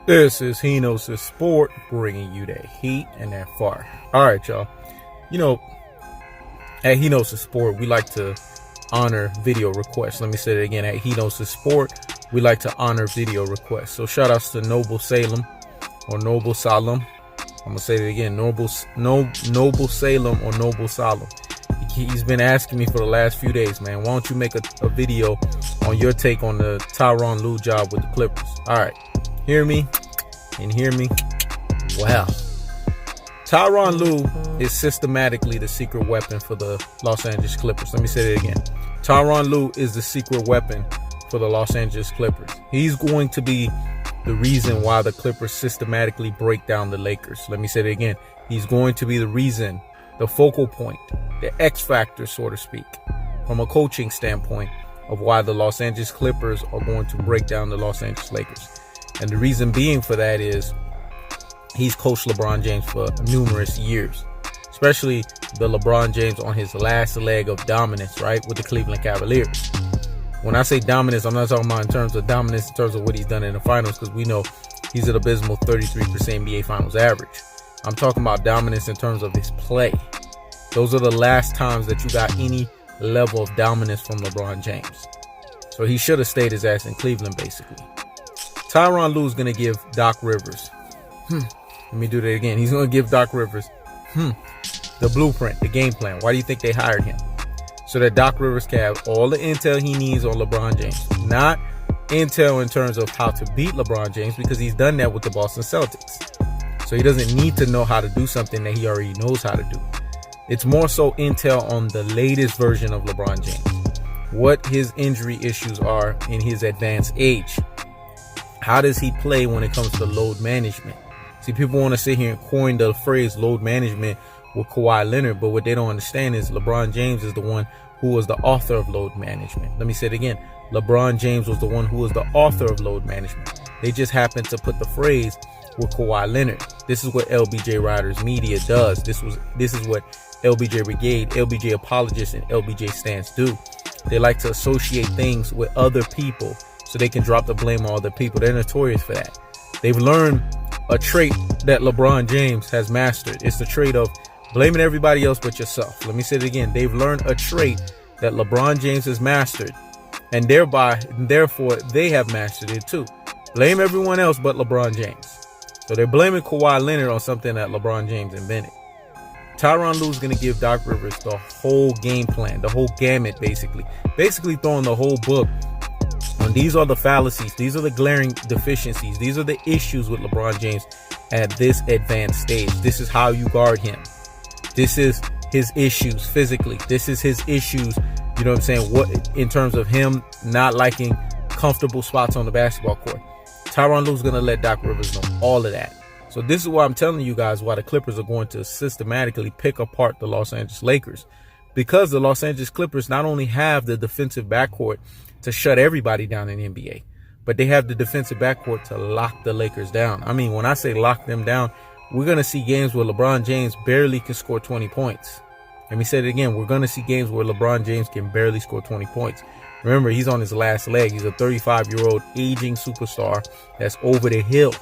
This is Hino's Sport, bringing you that heat and that fire. All right, y'all. You know, at Hino's Sport, we like to honor video requests. Let me say it again. At Hino's Sport, we like to honor video requests. So shout outs to Noble Salem or Noble Salem. I'm gonna say it again. Noble Salem or Noble Salem. He's been asking me for the last few days, man. Why don't you make a video on your take on the Tyronn Lue job with the Clippers? All right, hear me and hear me well. Tyronn Lue is systematically the secret weapon for the Los Angeles Clippers. Let me say that again. Tyronn Lue is the secret weapon for the Los Angeles Clippers. He's going to be the reason why the Clippers systematically break down the Lakers. Let me say that again. He's going to be the reason, the focal point, the X factor, so to speak, from a coaching standpoint of why the Los Angeles Clippers are going to break down the Los Angeles Lakers. And the reason being for that is he's coached LeBron James for numerous years, especially the LeBron James on his last leg of dominance, right, with the Cleveland Cavaliers. When I say dominance, I'm not talking about in terms of dominance in terms of what he's done in the finals, because we know he's an abysmal 33% NBA finals average. I'm talking about dominance in terms of his play. Those are the last times that you got any level of dominance from LeBron James. So he should have stayed his ass in Cleveland, basically. Tyronn Lue is going to give Doc Rivers, let me do that again. He's going to give Doc Rivers, the blueprint, the game plan. Why do you think they hired him? So that Doc Rivers can have all the intel he needs on LeBron James. Not intel in terms of how to beat LeBron James, because he's done that with the Boston Celtics. So he doesn't need to know how to do something that he already knows how to do. It's more so intel on the latest version of LeBron James. What his injury issues are in his advanced age. How does he play when it comes to load management? See, people want to sit here and coin the phrase load management with Kawhi Leonard, but what they don't understand is LeBron James is the one who was the author of load management. Let me say it again. LeBron James was the one who was the author of load management. They just happened to put the phrase with Kawhi Leonard. This is what LBJ Riders Media does. This is what LBJ Brigade, LBJ Apologists, and LBJ Stance do. They like to associate things with other people so they can drop the blame on other people. They're notorious for that. They've learned a trait that LeBron James has mastered. It's the trait of blaming everybody else but yourself. Let me say it again. They've learned a trait that LeBron James has mastered, and therefore they have mastered it too. Blame everyone else but LeBron James. So they're blaming Kawhi Leonard on something that LeBron James invented. Tyronn Lue is going to give Doc Rivers the whole game plan, the whole gamut, basically throwing the whole book. And these are the fallacies. These are the glaring deficiencies. These are the issues with LeBron James at this advanced stage. This is how you guard him. This is his issues physically. This is his issues, you know what I'm saying, what in terms of him not liking comfortable spots on the basketball court. Tyronn Lue is going to let Doc Rivers know all of that. So this is why I'm telling you guys why the Clippers are going to systematically pick apart the Los Angeles Lakers. Because the Los Angeles Clippers not only have the defensive backcourt to shut everybody down in the NBA, but they have the defensive backcourt to lock the Lakers down. I mean, when I say lock them down, we're going to see games where LeBron James barely can score 20 points. Let me say it again. We're going to see games where LeBron James can barely score 20 points. Remember, he's on his last leg. He's a 35-year-old aging superstar that's over the hill.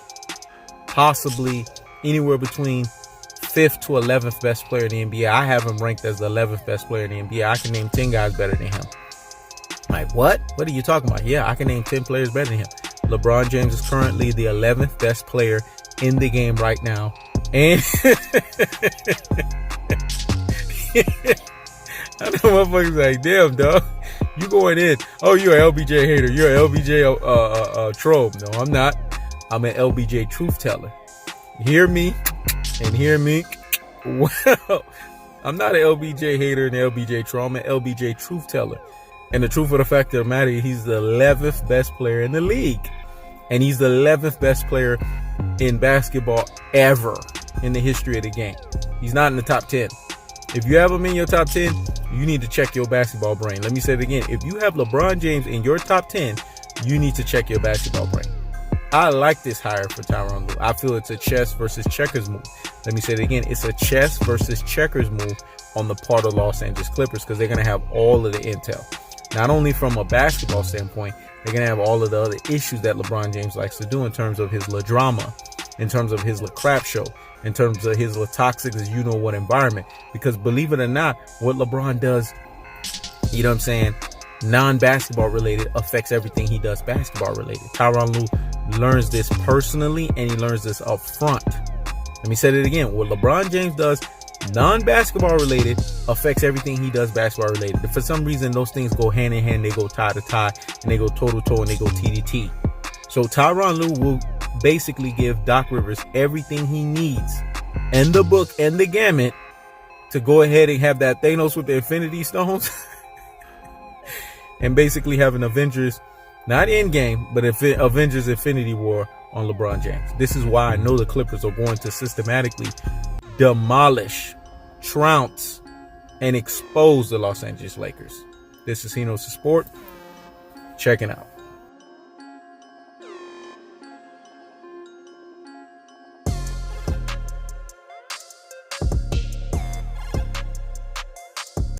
Possibly anywhere between 5th to 11th best player in the NBA. I have him ranked as the 11th best player in the NBA. I can name 10 guys better than him. Like, what? What are you talking about? Yeah, I can name 10 players better than him. LeBron James is currently the 11th best player in the game right now. And I know motherfuckers like, damn, dog, you going in. Oh, you're an LBJ hater. You're an LBJ troll. No, I'm not. I'm an LBJ truth teller. Hear me and hear me. Well, I'm not an LBJ hater and LBJ troll. I'm an LBJ truth teller. And the truth of the fact of the matter, he's the 11th best player in the league. And he's the 11th best player in basketball ever in the history of the game. He's not in the top 10. If you have him in your top 10, you need to check your basketball brain. Let me say it again. If you have LeBron James in your top 10, you need to check your basketball brain. I like this hire for Tyronn Lue. I feel it's a chess versus checkers move. Let me say it again. It's a chess versus checkers move on the part of Los Angeles Clippers, because they're going to have all of the intel. Not only from a basketball standpoint, they're going to have all of the other issues that LeBron James likes to do in terms of his La drama, in terms of his La crap show, in terms of his La toxic as you know what environment. Because believe it or not, what LeBron does, you know what I'm saying, non-basketball related affects everything he does basketball related. Tyronn Lue learns this personally, and he learns this up front. Let me say it again. What LeBron James does non-basketball related affects everything he does basketball related. For some reason, those things go hand in hand. They go tie to tie, and they go toe to toe, and they go T to T. So Tyronn Lue will basically give Doc Rivers everything he needs and the book and the gamut to go ahead and have that Thanos with the Infinity Stones and basically have an Avengers, not Endgame, but Avengers Infinity War on LeBron James. This is why I know the Clippers are going to systematically demolish, trounce, and expose the Los Angeles Lakers. This is He Knows the Sport. Checking out.